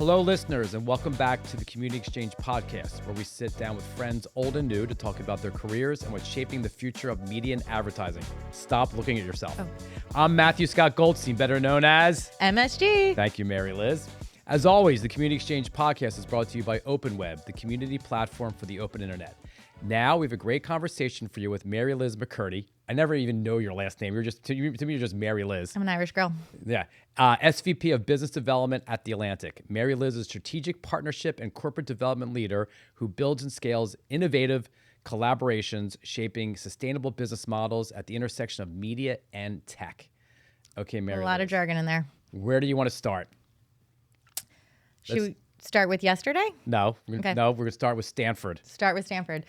Hello, listeners, and welcome back to the Community Exchange podcast, where we sit down with friends old and new to talk about their careers and what's shaping the future of media and advertising. Stop looking at yourself. I'm Matthew Scott Goldstein, better known as MSG. Thank you, Mary Liz. As always, the Community Exchange podcast is brought to you by OpenWeb, the community platform for the open internet. Now we have a great conversation for you with Mary Liz McCurdy. I never even know your last name. To me, you're just Mary Liz. I'm an Irish girl. Yeah. SVP of Business Development at The Atlantic. Mary Liz is a strategic partnership and corporate development leader who builds and scales innovative collaborations, shaping sustainable business models at the intersection of media and tech. Okay, Mary Liz. A lot of jargon in there. Where do you want to start? Should we start with yesterday? No. Okay. No, we're going to start with Stanford. Start with Stanford.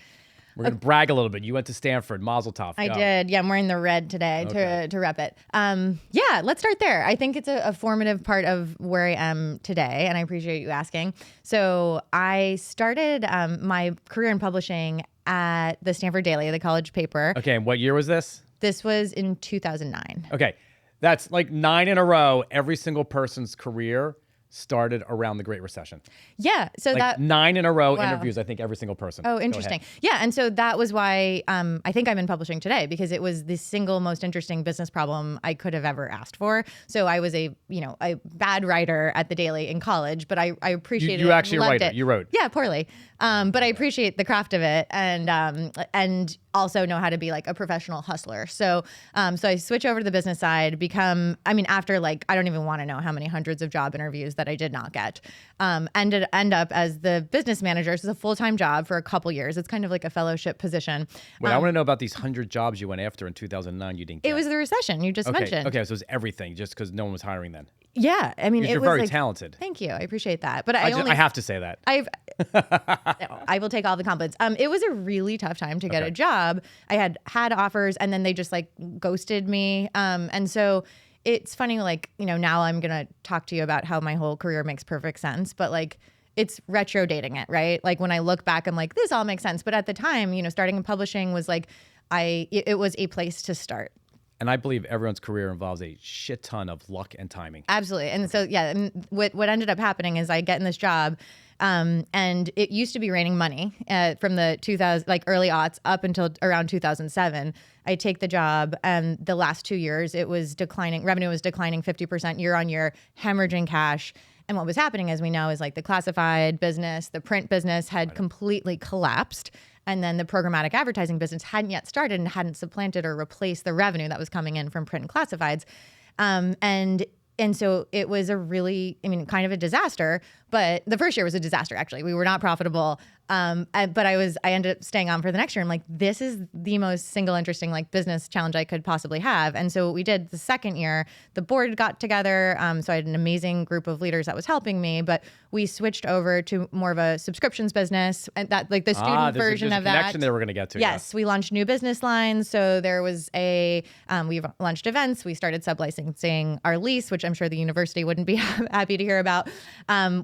We're going to brag a little bit. You went to Stanford. Mazel tov. I did. Yeah, I'm wearing the red today to rep it. Yeah, let's start there. I think it's a formative part of where I am today, and I appreciate you asking. So I started my career in publishing at the Stanford Daily, the college paper. Okay, and what year was this? This was in 2009. Okay, that's like 9 in a row. Every single person's career started around the Great Recession. Yeah, so like that 9 in a row interviews, I think every single person. Oh, interesting. Yeah, and so that was why I think I'm in publishing today, because it was the single most interesting business problem I could have ever asked for. So I was a bad writer at the Daily in college, but I appreciated it. You actually loved write it. You wrote. Yeah, poorly. But I appreciate the craft of it, and also know how to be like a professional hustler. So I switch over to the business side, after I don't even want to know how many hundreds of job interviews that I did not get, end up as the business manager. So it's a full-time job for a couple years. It's kind of like a fellowship position. Wait, I want to know about these 100 jobs you went after in 2009 you didn't get. It was the recession you just mentioned. Okay, so it was everything just because no one was hiring then. Yeah, I mean, you're very talented. Thank you. I appreciate that. But I have to say that. I will take all the compliments. It was a really tough time to get a job. I had offers, and then they just ghosted me. And so it's funny, now I'm going to talk to you about how my whole career makes perfect sense, but it's retro dating it, right? When I look back, I'm like, this all makes sense. But at the time, starting in publishing was it was a place to start. And I believe everyone's career involves a shit ton of luck and timing. Absolutely. And so, and what ended up happening is I get in this job, and it used to be raining money from the 2000, early aughts up until around 2007. I take the job, and the last 2 years, it was declining. Revenue was declining 50% year on year, hemorrhaging cash. And what was happening, as we know, is the classified business, the print business had completely collapsed. And then the programmatic advertising business hadn't yet started and hadn't supplanted or replaced the revenue that was coming in from print and classifieds. And so it was a really, kind of a disaster. But the first year was a disaster, actually. We were not profitable. But I ended up staying on for the next year. I'm like, this is the most single interesting business challenge I could possibly have. And so what we did the second year, the board got together. So I had an amazing group of leaders that was helping me, but we switched over to more of a subscriptions business, and that the student version of that. Connection there we're going to get to. Yes, we launched new business lines. So there was we've launched events. We started sublicensing our lease, which I'm sure the university wouldn't be happy to hear about.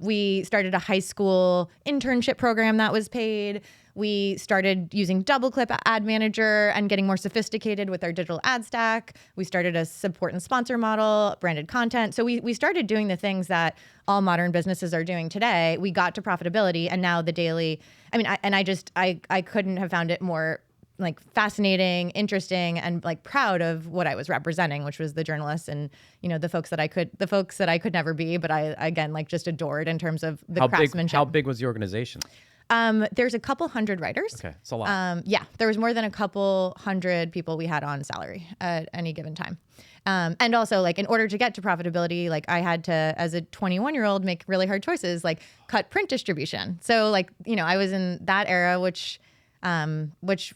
We started a high school internship program that was paid. We started using DoubleClip Ad Manager and getting more sophisticated with our digital ad stack. We started a support and sponsor model, branded content. So we started doing the things that all modern businesses are doing today. We got to profitability, and now the Daily. I couldn't have found it more fascinating, interesting, and proud of what I was representing, which was the journalists and the folks that I could never be, but I again just adored in terms of the craftsmanship. How big was the organization? There's a couple hundred writers. Okay, it's a lot. Yeah, there was more than a couple hundred people we had on salary at any given time. And also in order to get to profitability, I had to, as a 21-year-old, make really hard choices, cut print distribution. So I was in that era, which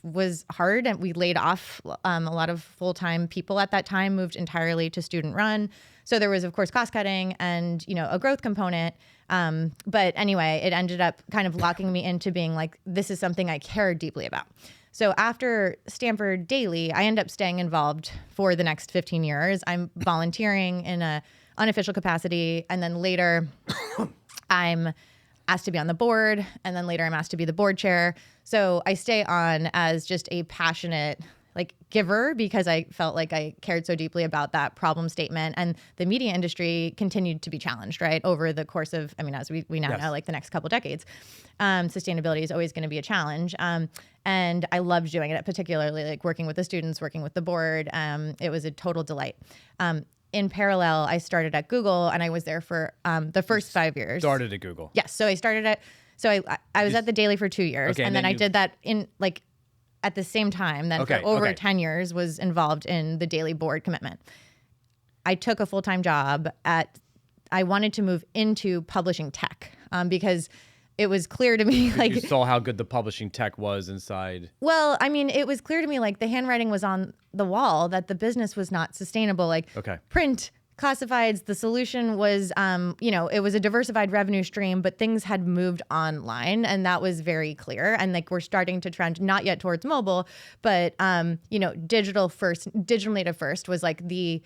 was hard, and we laid off a lot of full-time people at that time, moved entirely to student run. So there was, of course, cost cutting and a growth component. But anyway, it ended up kind of locking me into being this is something I care deeply about. So after Stanford Daily, I end up staying involved for the next 15 years. I'm volunteering in a unofficial capacity, and then later I'm asked to be on the board, and then later I'm asked to be the board chair. So I stay on as just a passionate like giver because I felt like I cared so deeply about that problem statement. And the media industry continued to be challenged, right, over the course of, I mean, as we now know, like the next couple decades. Sustainability is always going to be a challenge. And I loved doing it, particularly like working with the students, working with the board. It was a total delight. In parallel, I started at Google, and I was there for the first 5 years. Started at Google. Yes. So I started at, I was at the Daily for 2 years, Okay, and then I did that in like at the same time. Then for over 10 years was involved in the Daily board commitment. I took a full-time job I wanted to move into publishing tech because it was clear to me like you saw how good the publishing tech was inside. Well, I mean, it was clear to me like the handwriting was on the wall that the business was not sustainable. Like print, classifieds, the solution was, it was a diversified revenue stream, but things had moved online, and that was very clear. And like we're starting to trend not yet towards mobile, but digital native first was like the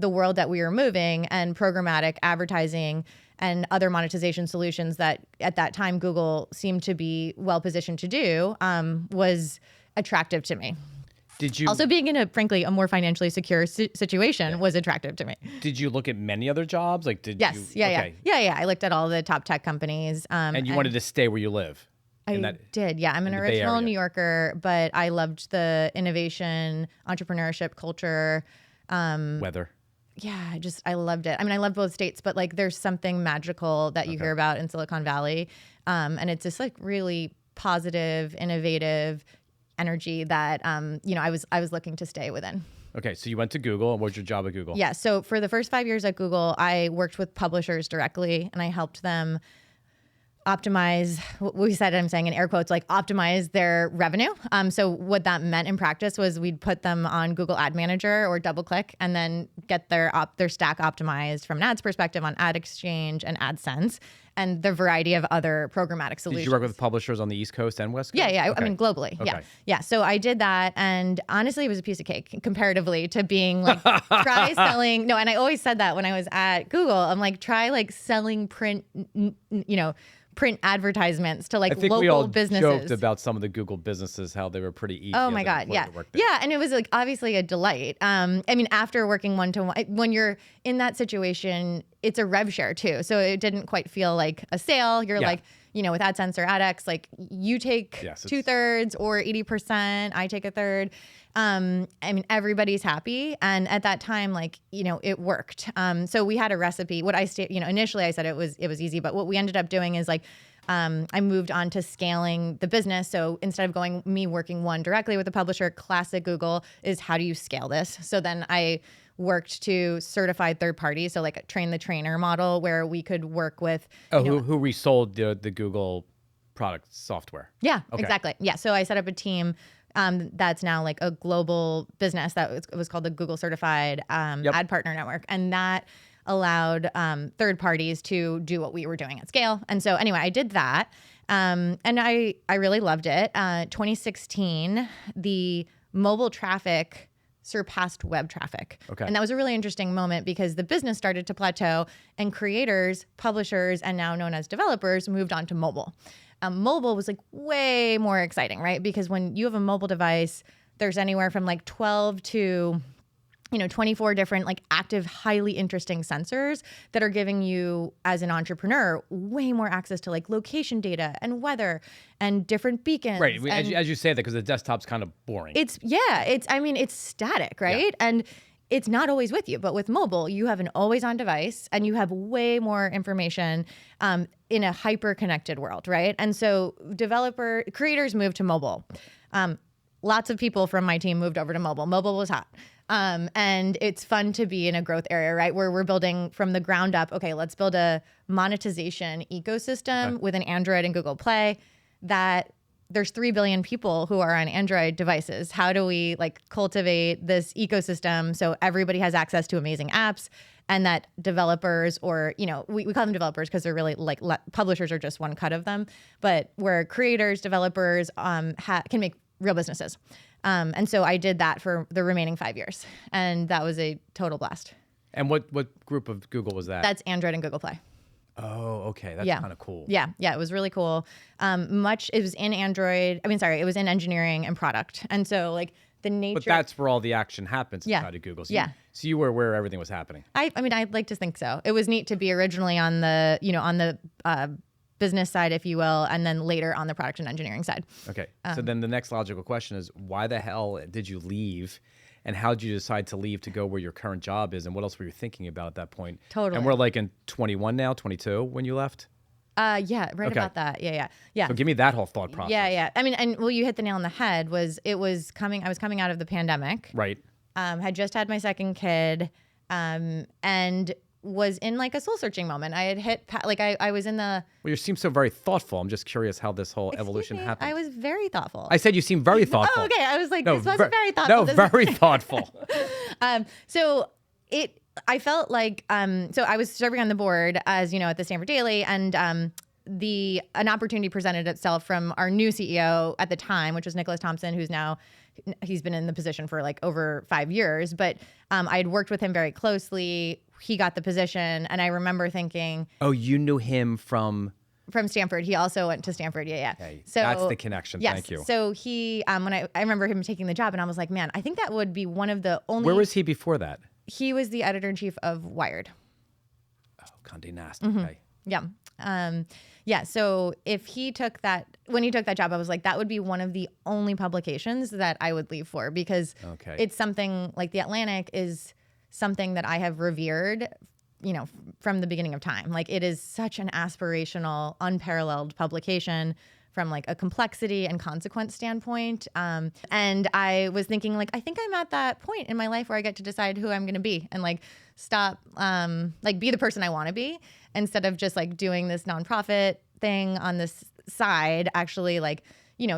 world that we were moving, and programmatic advertising and other monetization solutions that at that time Google seemed to be well positioned to do was attractive to me. Did you also being in a more financially secure situation was attractive to me? Did you look at many other jobs? Like I looked at all the top tech companies. And you wanted to stay where you live? I did. Yeah, I'm an original New Yorker, but I loved the innovation, entrepreneurship culture. Weather. Yeah, I loved it. I mean, I love both states, but like there's something magical that you hear about in Silicon Valley. And it's just like really positive, innovative energy that, I was looking to stay within. Okay, so you went to Google, and what was your job at Google? Yeah, so for the first 5 years at Google, I worked with publishers directly, and I helped them optimize, I'm saying in air quotes, like optimize their revenue. So what that meant in practice was we'd put them on Google Ad Manager or DoubleClick, and then get their stack optimized from an ads perspective on Ad Exchange and AdSense and the variety of other programmatic solutions. Did you work with publishers on the East Coast and West Coast? Yeah. Okay. I mean, globally. Okay. Yeah. So I did that, and honestly, it was a piece of cake comparatively to being like, try selling. No, and I always said that when I was at Google. I'm like, try like selling print advertisements to like local businesses. I think we all joked about some of the Google businesses, how they were pretty easy. Oh my God, yeah. Yeah, and it was like obviously a delight. I mean, after working one-to-one, when you're in that situation, it's a rev share too. So it didn't quite feel like a sale. You're like, with AdSense or AdX, like you take 2/3 or 80%, I take 1/3. I mean, everybody's happy. And at that time, like, it worked. So we had a recipe. Initially I said it was easy, but what we ended up doing is like, I moved on to scaling the business. So instead of working one directly with the publisher, classic Google is how do you scale this? So then I worked to certified third parties. So like a train the trainer model where we could work with. Who resold the Google product software? Yeah, exactly. Yeah. So I set up a team that's now like a global business it was called the Google Certified Ad Partner Network. And that allowed third parties to do what we were doing at scale. And so anyway, I did that. And I really loved it. 2016, the mobile traffic surpassed web traffic. And that was a really interesting moment because the business started to plateau and creators, publishers, and now known as developers moved on to mobile. Mobile was like way more exciting, right? Because when you have a mobile device, there's anywhere from like 12 to 24 different like active, highly interesting sensors that are giving you as an entrepreneur way more access to like location data and weather and different beacons. Right. As you say that, because the desktop's kind of boring. It's static, right? Yeah. And it's not always with you, but with mobile, you have an always on device and you have way more information in a hyper connected world, right? And so creators moved to mobile. Lots of people from my team moved over to mobile. Mobile was hot. And it's fun to be in a growth area, right? Where we're building from the ground up. Okay, let's build a monetization ecosystem with an Android and Google Play that there's 3 billion people who are on Android devices. How do we like cultivate this ecosystem so everybody has access to amazing apps and that developers or, we call them developers because they're really like publishers are just one cut of them, but where creators, developers can make real businesses. And so I did that for the remaining 5 years, and that was a total blast. And what group of Google was that? That's Android and Google Play. Oh, okay. That's kind of cool. Yeah, it was really cool. It was in Android. It was in engineering and product. And so like the nature. But that's where all the action happens inside of Google. So so you were where everything was happening. I mean, I'd like to think so. It was neat to be originally on the, on the business side, if you will, and then later on the product and engineering side. Okay. So then the next logical question is, why the hell did you leave? And how did you decide to leave to go where your current job is? And what else were you thinking about at that point? Totally. And we're like in 21 now, 22 when you left? Yeah, right about that. Yeah. So give me that whole thought process. Yeah. I mean, and you hit the nail on the head. I was coming out of the pandemic. Right. Had just had my second kid, and was in like a soul searching moment. I had hit, I was in the. Well, you seem so very thoughtful. I'm just curious how this whole evolution happened. I was very thoughtful. I said you seem very thoughtful. Oh, okay. I was like, this wasn't very thoughtful. No, very thoughtful. I felt like, so I was serving on the board as, at the Stanford Daily, and an opportunity presented itself from our new CEO at the time, which was Nicholas Thompson, he's been in the position for like over 5 years, but I had worked with him very closely. He got the position, and I remember thinking, oh, you knew him from Stanford. He also went to Stanford. Yeah. Okay, so that's the connection. Yes. Thank you. So he, when I remember him taking the job, and I was like, man, I think that would be one of the only. Where was he before that? He was the editor-in-chief of Wired. Oh, Condé Nast. Mm-hmm. Okay. Yeah. So when he took that job, I was like, that would be one of the only publications that I would leave for, because it's something like The Atlantic is something that I have revered, from the beginning of time. Like, it is such an aspirational, unparalleled publication from like a complexity and consequence standpoint. And I was thinking, like, I think I'm at that point in my life where I get to decide who I'm going to be, and like stop, be the person I want to be, instead of just like doing this nonprofit thing on this side, actually like,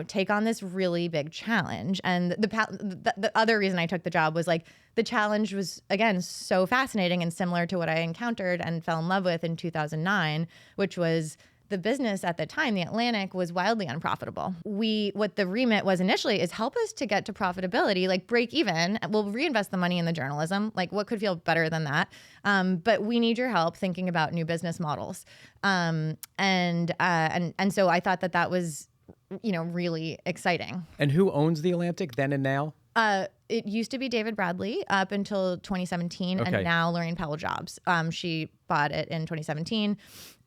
take on this really big challenge. And the other reason I took the job was like, the challenge was, again, so fascinating and similar to what I encountered and fell in love with in 2009, which was the business at the time. The Atlantic was wildly unprofitable. What the remit was initially is help us to get to profitability, like break even. We'll reinvest the money in the journalism. Like, what could feel better than that? But we need your help thinking about new business models. And so I thought that was, really exciting. And who owns The Atlantic then and now? It used to be David Bradley up until 2017, and now Lorraine Powell-Jobs. She bought it in 2017,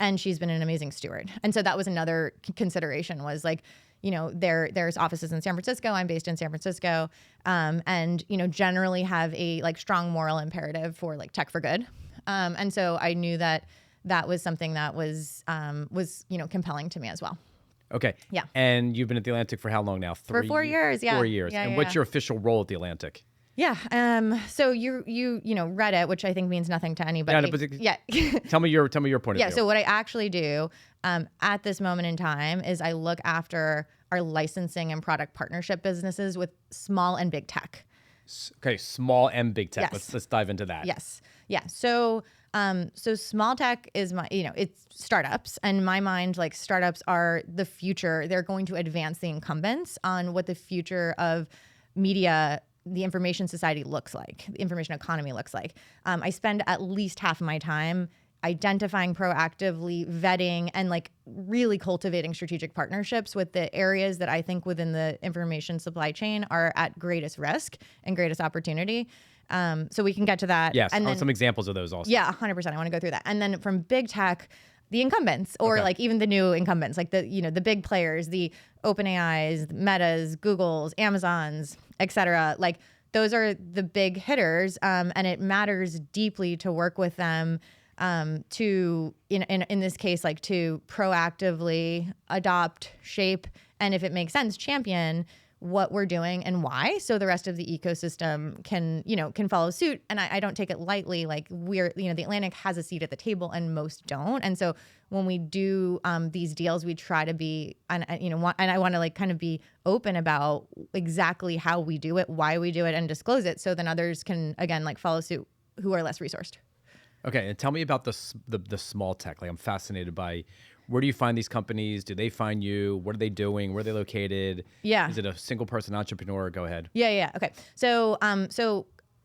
and she's been an amazing steward. And so that was another consideration, was like, there's offices in San Francisco. I'm based in San Francisco, and generally have a like strong moral imperative for like tech for good. And so I knew that was something that was compelling to me as well. Okay. Yeah. And you've been at The Atlantic for how long now? For 4 years, yeah. 4 years. Yeah, and what's your official role at The Atlantic? Yeah. So you read it, which I think means nothing to anybody. Tell me your point of view. Yeah. So what I actually do at this moment in time is I look after our licensing and product partnership businesses with small and big tech. Okay. Small and big tech. Yes. Let's dive into that. Yes. Yeah. So small tech is it's startups. And in my mind, like, startups are the future. They're going to advance the incumbents on what the future of media, the information society looks like, the information economy looks like. I spend at least half of my time identifying, proactively vetting, and like really cultivating strategic partnerships with the areas that I think within the information supply chain are at greatest risk and greatest opportunity. So we can get to that. Yes, and then some examples of those also. Yeah, 100%. I want to go through that. And then from big tech, the incumbents, or like even the new incumbents, like the big players, the OpenAIs, Metas, Googles, Amazons, et cetera. Like, those are the big hitters, and it matters deeply to work with them to, in this case, like to proactively adopt, shape, and if it makes sense, champion what we're doing and why, so the rest of the ecosystem can follow suit. And I don't take it lightly. Like, the Atlantic has a seat at the table and most don't. And so when we do these deals, we try to be, and I want to like kind of be open about exactly how we do it, why we do it, and disclose it, so then others can, again, like follow suit who are less resourced. Okay. And tell me about the small tech. Like, I'm fascinated by, where do you find these companies? Do they find you? What are they doing? Where are they located? Yeah. Is it a single person entrepreneur? Go ahead. Yeah. Okay. So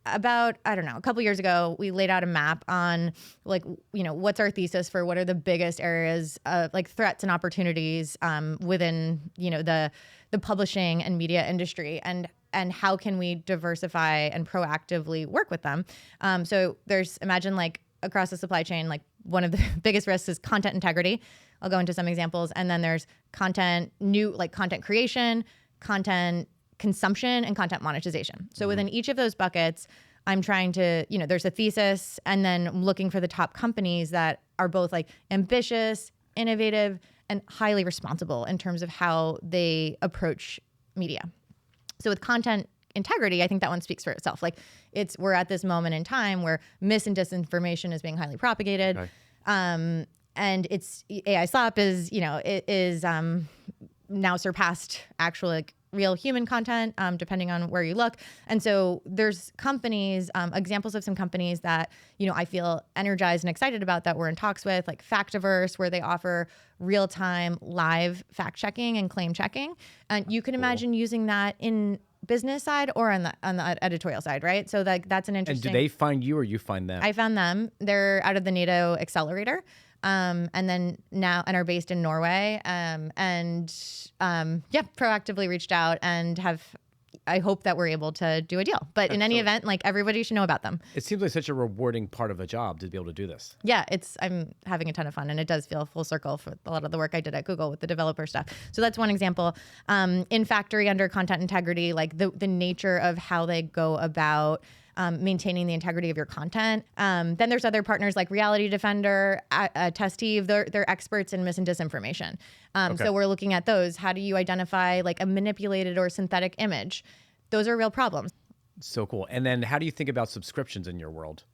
about, I don't know, a couple years ago, we laid out a map on like, what's our thesis for what are the biggest areas of like threats and opportunities within, the publishing and media industry. And and how can we diversify and proactively work with them. So imagine like across the supply chain, like one of the biggest risks is content integrity. I'll go into some examples. And then there's content creation, content consumption, and content monetization. So within each of those buckets, I'm trying to, there's a thesis, and then I'm looking for the top companies that are both like ambitious, innovative, and highly responsible in terms of how they approach media. So with content integrity, I think that one speaks for itself. Like we're at this moment in time where mis and disinformation is being highly propagated. Okay. And it's AI slop is, now surpassed actual like real human content, depending on where you look. And so there's companies, examples of some companies that, I feel energized and excited about that we're in talks with, like Factiverse, where they offer real-time live fact-checking and claim checking. And you can imagine using that in business side or on the editorial side, right? So that's an interesting. And do they find you or you find them? I found them. They're out of the NATO accelerator. And then now and are based in Norway. Proactively reached out and I hope that we're able to do a deal. But in any event, like everybody should know about them. It seems like such a rewarding part of a job to be able to do this. Yeah, I'm having a ton of fun, and it does feel full circle for a lot of the work I did at Google with the developer stuff. So that's one example. In Factory under content integrity, like the nature of how they go about maintaining the integrity of your content. Then there's other partners like Reality Defender, Testive. They're experts in mis and disinformation. So we're looking at those. How do you identify like a manipulated or synthetic image? Those are real problems. So cool. And then how do you think about subscriptions in your world?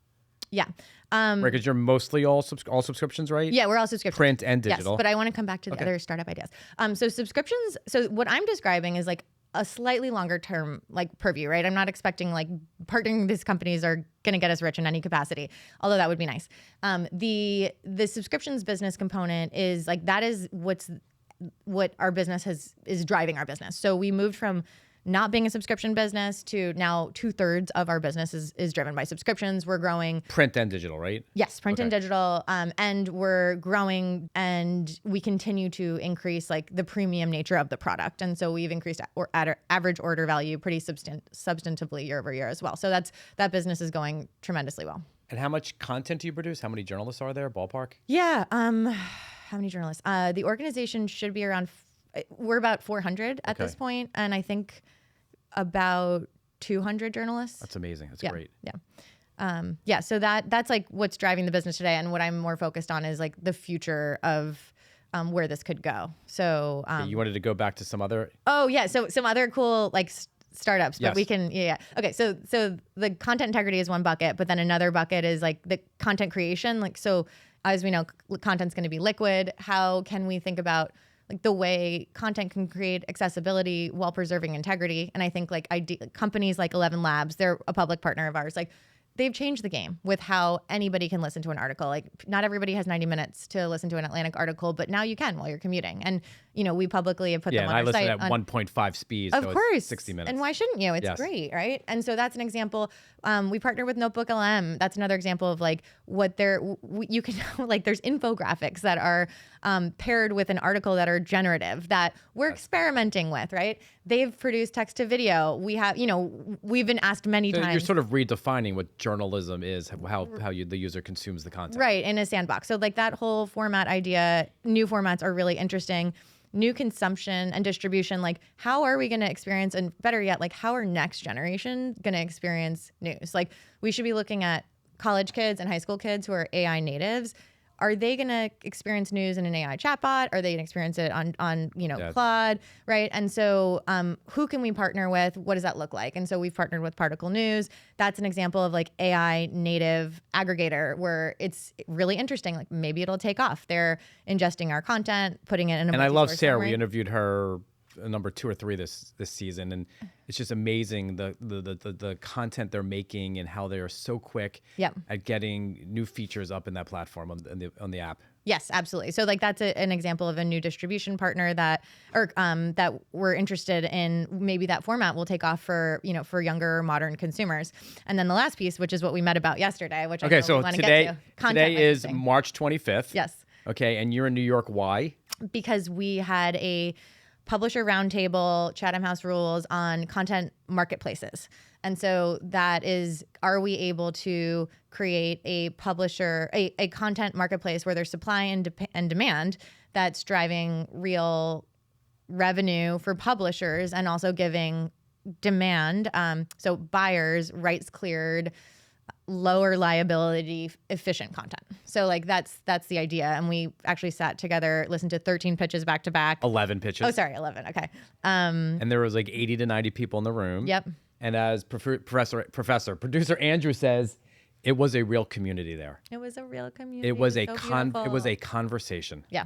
Yeah. Right, because you're mostly all subscriptions, right? Yeah, we're all subscriptions. Print and digital. Yes, but I want to come back to the other startup ideas. So subscriptions, so what I'm describing is like a slightly longer term like purview, right? I'm not expecting like partnering with these companies are going to get us rich in any capacity, although that would be nice. The subscriptions business component is like, that is what our business is driving our business. So we moved from not being a subscription business to now 2/3 of our business is driven by subscriptions. We're growing. Print and digital, right? Yes, print and digital. And we're growing, and we continue to increase like the premium nature of the product. And so we've increased our average order value pretty substantively year over year as well. So that business is going tremendously well. And how much content do you produce? How many journalists are there, ballpark? Yeah. How many journalists? The organization should be around, we're about 400 at this point, and I think about 200 journalists. That's amazing. That's great. Yeah. So that's like what's driving the business today, and what I'm more focused on is like the future of where this could go. So you wanted to go back to some other. Oh yeah. So some other cool like startups, but we can. Yeah. Okay. So the content integrity is one bucket, but then another bucket is like the content creation. Like, so as we know, content's going to be liquid. How can we think about like the way content can create accessibility while preserving integrity? And I think like companies like 11 Labs, they're a public partner of ours. Like, they've changed the game with how anybody can listen to an article. Like, not everybody has 90 minutes to listen to an Atlantic article, but now you can while you're commuting. And, we publicly have put them on our site. Yeah, and I listen at 1.5 speed, of course. It's 60 minutes. And why shouldn't you? It's great, right? And so that's an example. We partner with Notebook LM. That's another example of like what you can, like, there's infographics that are paired with an article that are generative that we're experimenting with, right? They've produced text to video. We have, we've been asked many times. You're sort of redefining what journalism is, how the user consumes the content. Right, in a sandbox. So like that whole format idea, new formats are really interesting. New consumption and distribution, like how are we going to experience, and better yet, like how are next generation going to experience news? Like, we should be looking at college kids and high school kids who are AI natives. Are they going to experience news in an AI chatbot? Are they going to experience it on Claude, right? And so who can we partner with? What does that look like? And so we've partnered with Particle News. That's an example of like AI native aggregator where it's really interesting. Like, maybe it'll take off. They're ingesting our content, putting it in a. And I love Sarah. We interviewed her number 2 or 3 this season, and it's just amazing the content they're making and how they are so quick at getting new features up in that platform on the app. Yes, absolutely. So like that's an example of a new distribution partner that we're interested in. Maybe that format will take off for younger modern consumers. And then the last piece, which is what we met about yesterday, which I know we want to get to. Content today is March 25th. Yes. Okay, and you're in New York. Why? Because we had a publisher roundtable, Chatham House rules on content marketplaces. And so that is, are we able to create a publisher, a content marketplace where there's supply and demand that's driving real revenue for publishers and also giving demand, so buyers, rights cleared, lower liability, efficient content. So like that's the idea. And we actually sat together, listened to 13 pitches back to back. 11 pitches. Oh, sorry, 11. Okay. And there was like 80 to 90 people in the room. Yep. And as producer Andrew says, it was a real community there. It was a real community. It was a beautiful. It was a conversation. Yeah.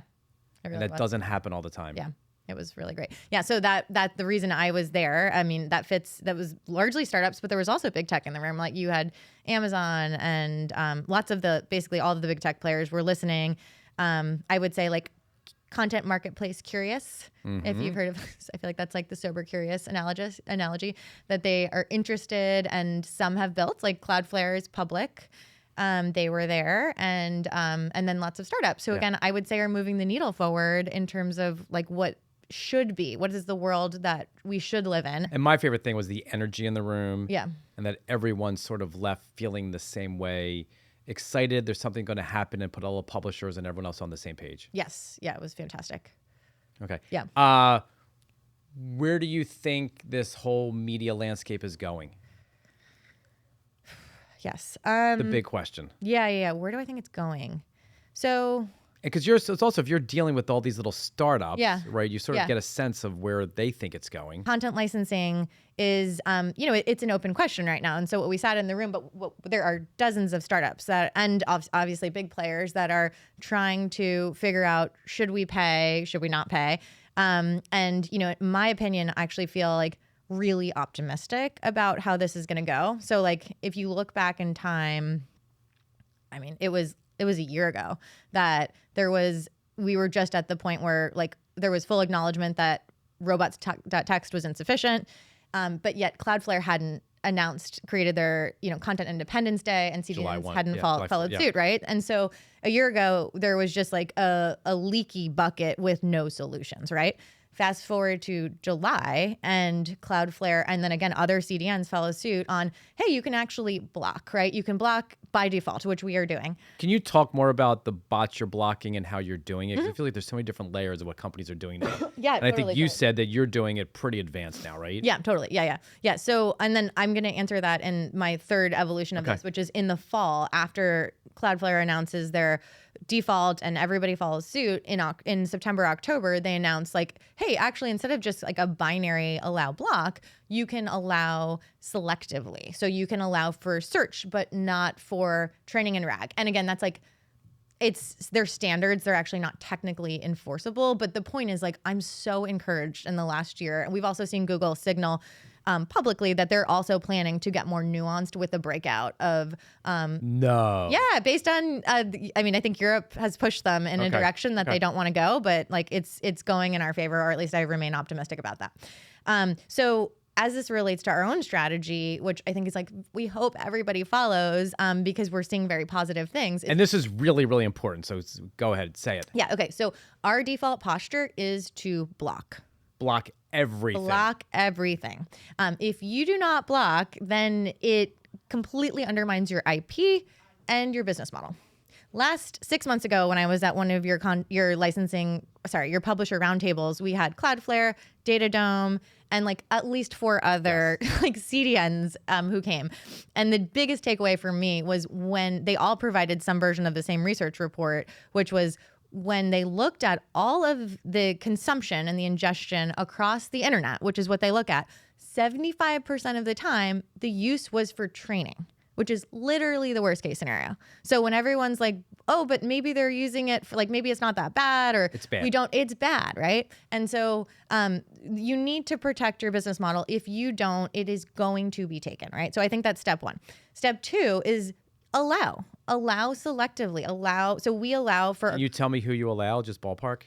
It really And that was. doesn't happen all the time. Yeah. It was really great. Yeah. So that the reason I was there, I mean, that was largely startups, but there was also big tech in the room. Like you had Amazon and lots of basically all of the big tech players were listening. I would say like content marketplace curious, if you've heard of this. I feel like that's like the sober curious analogy that they are interested, and some have built, like Cloudflare is public. They were there, and then lots of startups. So again, I would say are moving the needle forward in terms of like what is the world that we should live in. And my favorite thing was the energy in the room. Yeah. And that everyone sort of left feeling the same way, excited there's something going to happen, and put all the publishers and everyone else on the same page. Yes. Yeah, it was fantastic. Okay. Yeah. Where do you think this whole media landscape is going? Yes. The big question. Yeah. Where do I think it's going? So Because it's also, if you're dealing with all these little startups, right, you sort of get a sense of where they think it's going. Content licensing is, it's an open question right now. And so what we sat in the room, but there are dozens of startups and obviously big players that are trying to figure out, should we pay, should we not pay? And, in my opinion, I actually feel like really optimistic about how this is going to go. So like, if you look back in time, I mean, it was a year ago that we were just at the point where like there was full acknowledgement that robots.txt was insufficient, but yet Cloudflare hadn't created their Content Independence Day, and CDNs hadn't followed suit, right? And so a year ago there was just like a leaky bucket with no solutions, right? Fast forward to July, and Cloudflare and then again other CDNs follow suit on, hey, you can actually block, right? You can block by default, which we are doing. Can you talk more about the bots you're blocking and how you're doing it? Because I feel like there's so many different layers of what companies are doing now. Yeah, and I think you said that you're doing it pretty advanced now, right? Yeah, totally. Yeah. So, and then I'm going to answer that in my third evolution of this, which is in the fall after Cloudflare announces their default and everybody follows suit in September, October, they announce like, hey, actually, instead of just like a binary allow block, you can allow selectively. So you can allow for search, but not for training and RAG. And again, that's like, they're standards. They're actually not technically enforceable. But the point is like, I'm so encouraged in the last year. And we've also seen Google signal publicly that they're also planning to get more nuanced with the breakout of based on I think Europe has pushed them in a direction that they don't want to go, but like it's going in our favor, or at least I remain optimistic about that. So as this relates to our own strategy, which I think is like we hope everybody follows, because we're seeing very positive things. And this is really, really important. So go ahead, say it. Yeah. Okay. So our default posture is to block. Block everything. Block everything. If you do not block, then it completely undermines your IP and your business model. 6 months ago, when I was at one of your publisher roundtables, we had Cloudflare, Datadome, and like at least 4 other like CDNs who came. And the biggest takeaway for me was when they all provided some version of the same research report, which was when they looked at all of the consumption and the ingestion across the internet, which is what they look at, 75% of the time, the use was for training, which is literally the worst case scenario. So when everyone's like, oh, but maybe they're using it for like, maybe it's not that bad, or it's bad. It's bad, right? And so you need to protect your business model. If you don't, it is going to be taken, right? So I think that's step 1. Step 2 is allow selectively. So we allow for. Can you tell me who you allow? Just ballpark.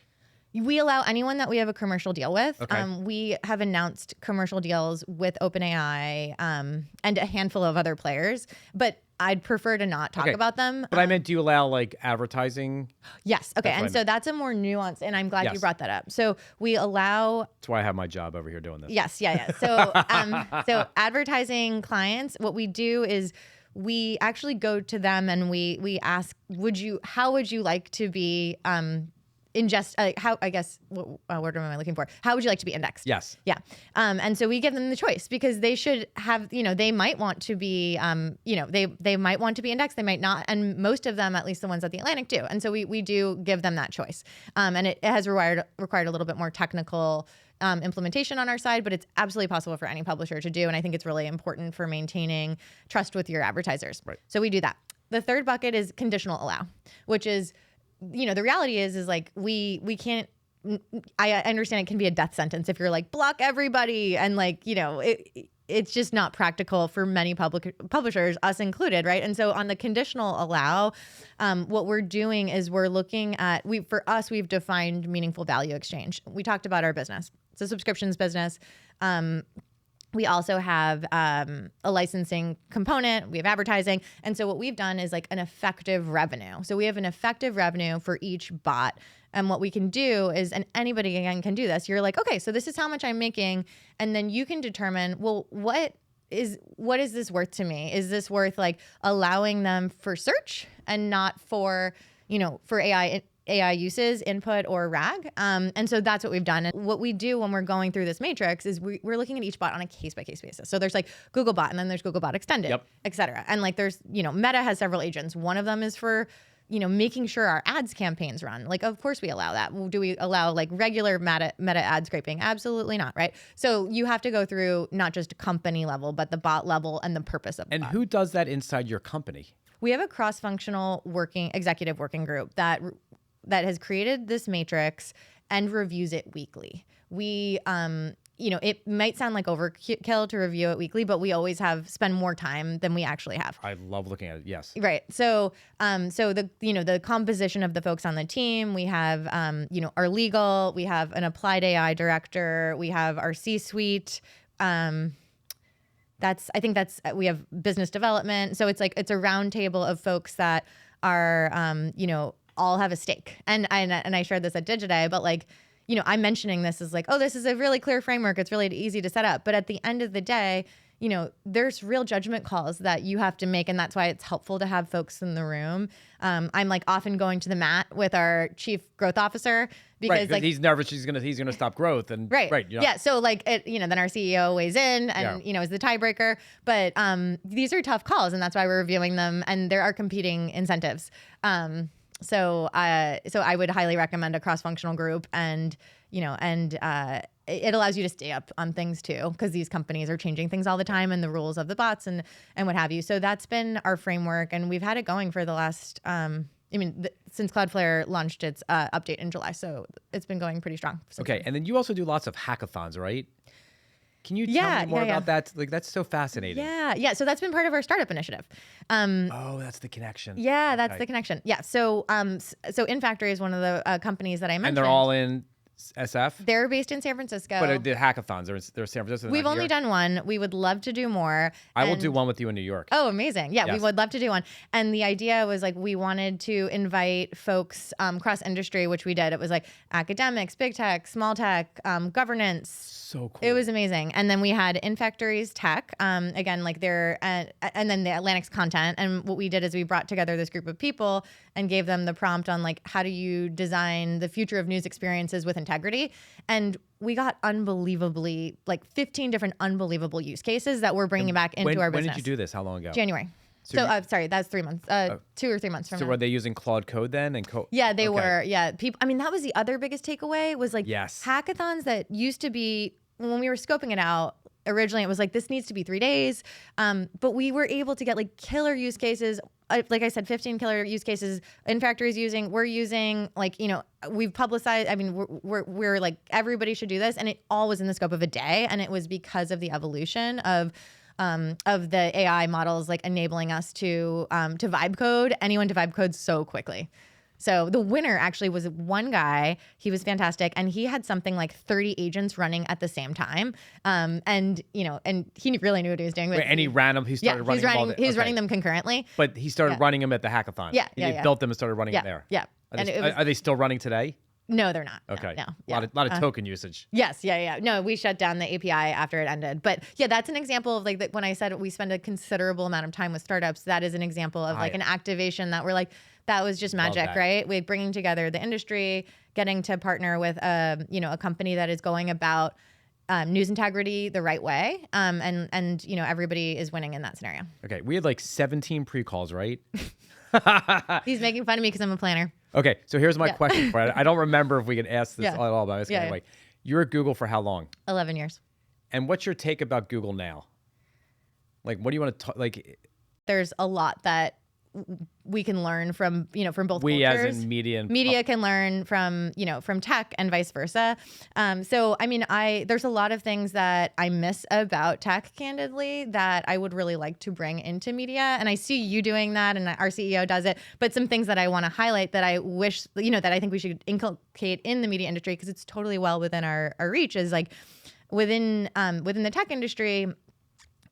We allow anyone that we have a commercial deal with. Okay. We have announced commercial deals with OpenAI and a handful of other players. But I'd prefer to not talk about them. But I meant, do you allow like advertising? Yes. Okay. And so that's a more nuanced, and I'm glad you brought that up. So we allow. That's why I have my job over here doing this. Yes. Yeah. Yeah. So advertising clients, what we do is we actually go to them and we ask, how would you like to be how, I guess, what word am I looking for? How would you like to be indexed? Yes. Yeah. And so we give them the choice because they should have, they might want to be, they might want to be indexed. They might not. And most of them, at least the ones at the Atlantic, do. And so we do give them that choice. And it has required a little bit more technical implementation on our side, but it's absolutely possible for any publisher to do. And I think it's really important for maintaining trust with your advertisers. Right. So we do that. The third bucket is conditional allow, which is, the reality is like we can't. I understand it can be a death sentence if you're like block everybody and like it's just not practical for many publishers, us included, right? And so on the conditional allow, what we're doing is we're looking at we've defined meaningful value exchange. We talked about our business. It's a subscriptions business. We also have a licensing component. We have advertising. And so what we've done is like an effective revenue. So we have an effective revenue for each bot. And what we can do is, and anybody again can do this, you're like, okay, so this is how much I'm making. And then you can determine, well, what is this worth to me? Is this worth like allowing them for search and not for, for AI uses, input or RAG. And so that's what we've done. And what we do when we're going through this matrix is we're looking at each bot on a case-by-case basis. So there's like Googlebot and then there's Googlebot Extended, et ceta. And like there's, Meta has several agents. One of them is for, making sure our ads campaigns run. Like, of course we allow that. Do we allow like regular meta ad scraping? Absolutely not, right? So you have to go through not just company level, but the bot level and the purpose of the bot. And who does that inside your company? We have a cross-functional executive working group that has created this matrix and reviews it weekly. We, it might sound like overkill to review it weekly, but we always spend more time than we actually have. I love looking at it. Yes. Right. So, the composition of the folks on the team, we have, our legal, we have an applied AI director, we have our C-suite. We have business development. So it's a round table of folks that are, all have a stake. And I shared this at Digiday, but like, I'm mentioning this as like, oh, this is a really clear framework. It's really easy to set up. But at the end of the day, there's real judgment calls that you have to make. And that's why it's helpful to have folks in the room. I'm like often going to the mat with our chief growth officer because like he's nervous. He's gonna stop growth and right. Yeah. So like then our CEO weighs in and is the tiebreaker. But these are tough calls, and that's why we're reviewing them. And there are competing incentives. So I would highly recommend a cross-functional group, and it allows you to stay up on things too, because these companies are changing things all the time and the rules of the bots and what have you. So that's been our framework, and we've had it going for the last since Cloudflare launched its update in July. So it's been going pretty strong. Okay, and then you also do lots of hackathons, right? Can you tell me more about that? Like, that's so fascinating. Yeah. So that's been part of our startup initiative. That's the connection. Yeah, that's the connection. Yeah. So InFactory is one of the companies that I mentioned. And they're all in SF? They're based in San Francisco. But the hackathons, they're San Francisco. We've only done one. We would love to do more. I will do one with you in New York. Oh, amazing. Yeah, yes. We would love to do one. And the idea was like we wanted to invite folks cross-industry, which we did. It was like academics, big tech, small tech, governance. So cool. It was amazing. And then we had InFactory's tech, again, like and then the Atlantic's content. And what we did is we brought together this group of people and gave them the prompt on like, how do you design the future of news experiences with integrity? And we got unbelievably, like 15 different unbelievable use cases that we're bringing back into our business. When did you do this? How long ago? January. So sorry, that's 3 months, 2 or 3 months from now. So were they using Claude Code then? Yeah, they were. Yeah. People, that was the other biggest takeaway was like hackathons that used to be, when we were scoping it out, originally it was like, this needs to be 3 days. But we were able to get like killer use cases. Like I said, 15 killer use cases. InFactory's we're using like, we've publicized, we're like, everybody should do this. And it all was in the scope of a day. And it was because of the evolution of the AI models, like enabling us to vibe code, anyone to vibe code so quickly. So the winner actually was one guy. He was fantastic, and he had something like 30 agents running at the same time. And he really knew what he was doing. Wait, and he ran them. He started running them all he was running them concurrently. But he started running them at the hackathon. He built them and started running them there. Yeah. Are they still running today? No, they're not. Okay. No. A lot of token usage. Yes. Yeah. No, we shut down the API after it ended. But yeah, that's an example of like when I said we spend a considerable amount of time with startups, that is an example of like an activation that we're like, that was just magic, right? We're bringing together the industry, getting to partner with a company that is going about news integrity the right way. And everybody is winning in that scenario. Okay. We had like 17 pre-calls, right? He's making fun of me because I'm a planner. Okay, so here's my question for you. I don't remember if we can ask this at all, but I was anyway. You're at Google for how long? 11 years. And what's your take about Google now? Like, what do you want to talk? Like, there's a lot that we can learn from both we cultures. As in media can learn from tech and vice versa. So I mean, there's a lot of things that I miss about tech, candidly, that I would really like to bring into media. And I see you doing that, and our CEO does it. But some things that I want to highlight that I wish that I think we should inculcate in the media industry, because it's totally well within our reach, is like within the tech industry,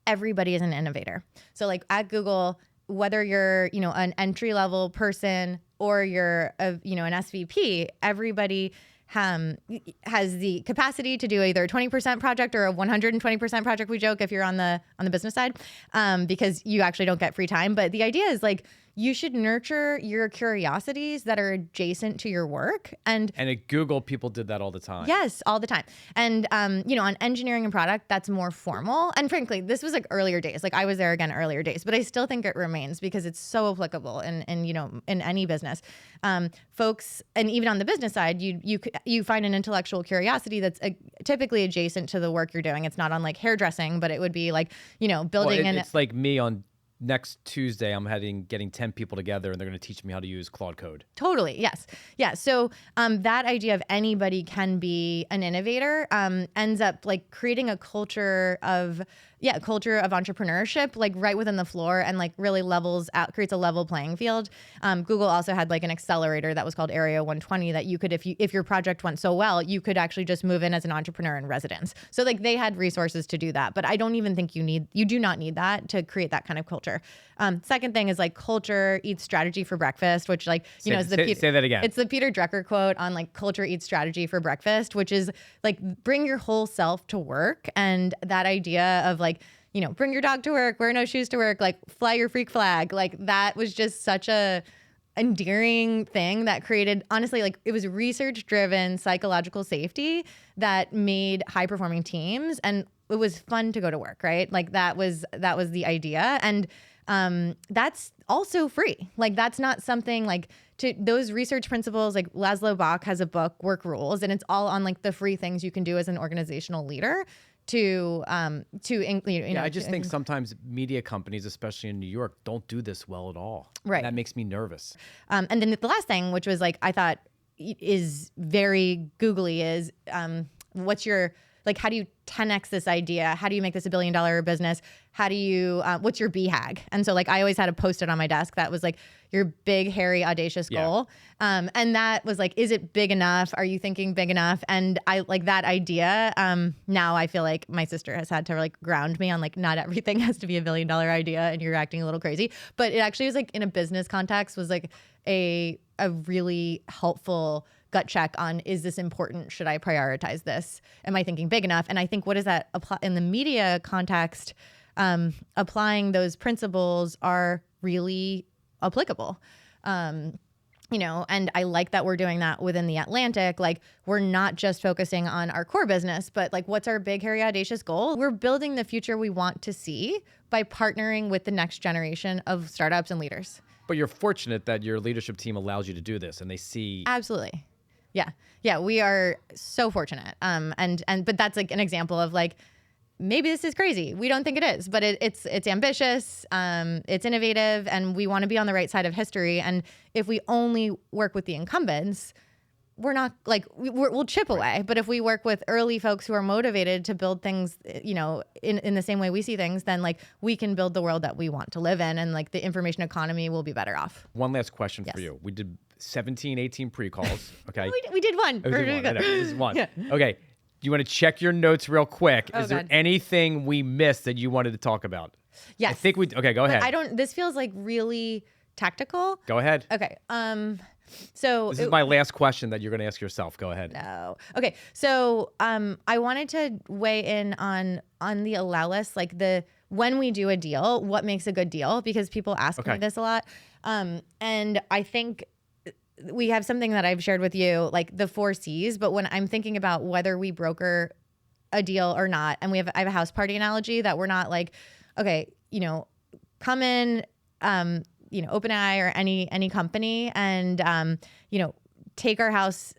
everybody is an innovator. So like at Google, whether you're, an entry-level person or you're an SVP, everybody has the capacity to do either a 20% project or a 120% project. We joke if you're on the business side, because you actually don't get free time. But the idea is like, you should nurture your curiosities that are adjacent to your work. And at Google, people did that all the time. Yes, all the time. And, on engineering and product, that's more formal. And frankly, this was like earlier days. Like I was there again earlier days, but I still think it remains because it's so applicable in any business. Folks, and even on the business side, you find an intellectual curiosity that's typically adjacent to the work you're doing. It's not on like hairdressing, but it would be like, building it's like me on next Tuesday, I'm getting 10 people together, and they're going to teach me how to use Claude Code. Totally. Yes. Yeah. So that idea of anybody can be an innovator ends up like creating a culture of entrepreneurship, like right within the floor, and like really creates a level playing field. Google also had like an accelerator that was called Area 120 that you could, if your project went so well, you could actually just move in as an entrepreneur in residence. So like they had resources to do that, but I don't even think you do not need that to create that kind of culture. Second thing is like culture eats strategy for breakfast, which like, say that again. It's the Peter Drucker quote on like culture eats strategy for breakfast, which is like bring your whole self to work. And that idea of like, bring your dog to work, wear no shoes to work, like fly your freak flag. Like that was just such a endearing thing that created, honestly, like it was research driven psychological safety that made high performing teams. And it was fun to go to work, right? Like that was the idea. And that's also free. Like that's not something like to those research principles. Like Laszlo Bock has a book, Work Rules, and it's all on like the free things you can do as an organizational leader I just think sometimes media companies, especially in New York, don't do this well at all. Right. And that makes me nervous. And then the last thing, which was like, I thought is very googly, is what's your, like, how do you 10x this idea? How do you make this $1 billion business? How do you, what's your BHAG? And so like, I always had a Post-it on my desk that was like your big, hairy, audacious goal. And that was like, is it big enough? Are you thinking big enough? And I like that idea. Now I feel like my sister has had to like ground me on like, not everything has to be $1 billion idea and you're acting a little crazy. But it actually was like in a business context was like a really helpful gut check on, is this important? Should I prioritize this? Am I thinking big enough? And I think what does that apply in the media context? Applying those principles are really applicable. And I like that we're doing that within the Atlantic. Like we're not just focusing on our core business, but like what's our big, hairy, audacious goal? We're building the future we want to see by partnering with the next generation of startups and leaders. But you're fortunate that your leadership team allows you to do this and they see. Absolutely. Yeah, we are so fortunate. But that's like an example of like, maybe this is crazy. We don't think it is, but it's ambitious, it's innovative, and we want to be on the right side of history. And if we only work with the incumbents, we're not like, we'll chip away. But if we work with early folks who are motivated to build things, in the same way we see things, then like we can build the world that we want to live in, and like the information economy will be better off. One last question for you. 17, 18 pre-calls. Okay. We did one. Oh, we did one. I know. This is one. Yeah. Okay. Do you want to check your notes real quick? Oh, Is there God. anything we missed that you wanted to talk about? Yes. I think okay, go ahead. This feels like really tactical. Go ahead. Okay. So This is my last question that you're going to ask yourself. Go ahead. No. Okay. So I wanted to weigh in on the allow list, like when we do a deal, what makes a good deal? Because people ask me this a lot. And I think we have something that I've shared with you, like the 4 C's. But when I'm thinking about whether we broker a deal or not, and I have a house party analogy that we're not like, okay, come in, OpenAI or any company and, take our house,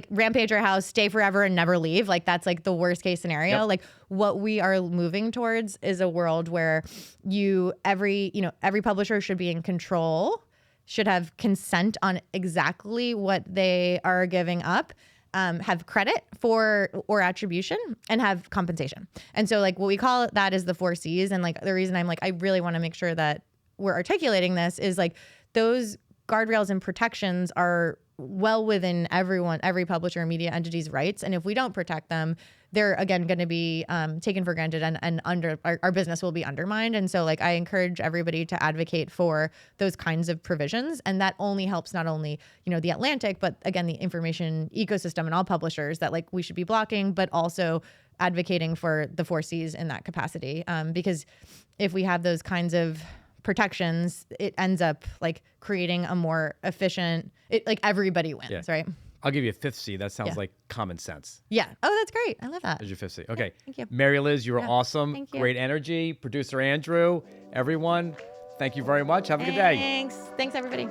rampage our house, stay forever and never leave. Like that's like the worst case scenario. Yep. Like what we are moving towards is a world where every publisher should be in control, should have consent on exactly what they are giving up, have credit or attribution, and have compensation. And so like what we call that is the 4 C's. And like the reason I'm like, I really want to make sure that we're articulating this is like those guardrails and protections are well within every publisher and media entity's rights. And if we don't protect them, they're again going to be taken for granted and under our business will be undermined. And so like I encourage everybody to advocate for those kinds of provisions. And that only helps not only, the Atlantic, but again, the information ecosystem and all publishers that like we should be blocking, but also advocating for the 4 C's in that capacity. Because if we have those kinds of protections, it ends up like creating a more efficient, like everybody wins, right? I'll give you a 5th C. That sounds like common sense. Yeah. Oh, that's great. I love that. There's your 5th C. Okay. Thank you. Mary Liz, you were awesome. Thank you. Great energy. Producer Andrew, everyone, thank you very much. Have a good day. Thanks, everybody.